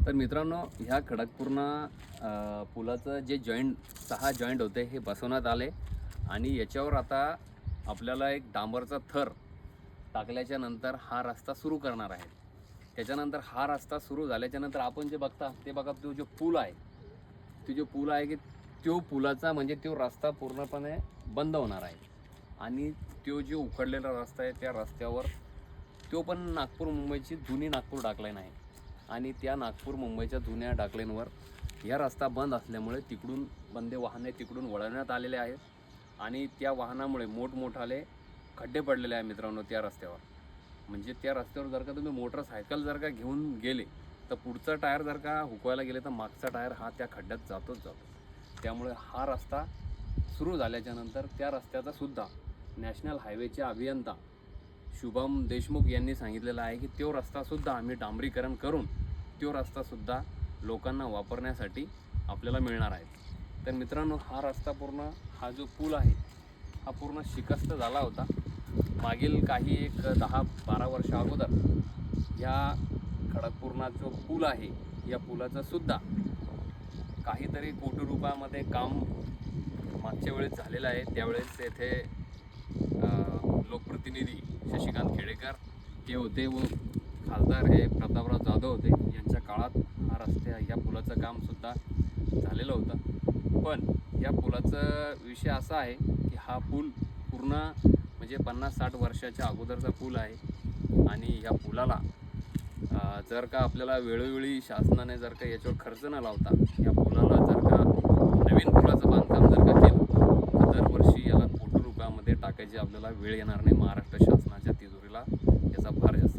तर मित्रांनो, ह्या खडकपूर्णा पुलाचं जे जॉईंट 6 जॉईंट होते हे बसवण्यात आले आणि याच्यावर आता आपल्याला एक डांबरचा थर टाकल्याच्या नंतर हा रस्ता सुरू करणार आहे. त्याच्यानंतर हा रस्ता सुरू झाल्याच्या नंतर आपण जे बघता ते बघा, तो जो पूल आहे, तो जो पूल आहे की तो पुलाचा म्हणजे तो रस्ता पूर्णपणे बंद होणार आहे आणि तो जो उखडलेला रस्ता आहे त्या रस्त्यावर तो पण नागपूर मुंबईची जुनी नागपूर डाकलाईन आहे आणि त्या नागपूर मुंबईच्या जुन्या डाकलाईनवर या रस्ता बंद असल्यामुळे तिकडून बंदे वाहने तिकडून वळवण्यात आलेले आहेत आणि त्या वाहनामुळे मोठमोठाले खड्डे पडलेले आहे मित्रांनो त्या रस्त्यावर. म्हणजे त्या रस्त्यावर जर का तुम्ही मोटरसायकल जर का घेऊन गेले तर पुढचा टायर जर का हुकवायला गेले तर मागचा टायर हा त्या खड्ड्यात जातोच जातो. त्यामुळे हा रस्ता सुरू झाल्याच्यानंतर त्या रस्त्याचा सुद्धा नॅशनल हायवेचे अभियंता शुभम देशमुख यांनी सांगितलेलं आहे की तो रस्तासुद्धा आम्ही डांबरीकरण करून तो रस्तासुद्धा लोकांना वापरण्यासाठी आपल्याला मिळणार आहे. तर मित्रांनो, हा रस्ता पूर्ण हा जो पूल आहे हा पूर्ण शिकस्त झाला होता. मागील काही एक 10-12 वर्ष अगोदर या खडकपूर्णा जो पूल आहे या पुलाचं सुद्धा काहीतरी कोटी रुपयामध्ये काम मागच्या वेळेस झालेलं आहे. त्यावेळेस येथे लोकप्रतिनिधी शशिकांत खेडेकर हे होते व खासदार हे प्रतापराव जाधव होते. यांच्या काळात हा या पुलाचं कामसुद्धा झालेलं होतं. पण या पुलाचा विषय असा आहे की हा पूल पूर्ण म्हणजे 50-60 वर्षाच्या अगोदरचा पूल आहे आणि या पुलाला जर का आपल्याला वेळोवेळी शासनाने जर का याच्यावर खर्च न लावता या पुलाला जर का नवीन पुलाचं बांधकाम जर का केलं तर दरवर्षी याला कोटी रुपयामध्ये टाकायची आपल्याला वेळ येणार नाही. महाराष्ट्र शासनाच्या तिजोरीला याचा भार जास्त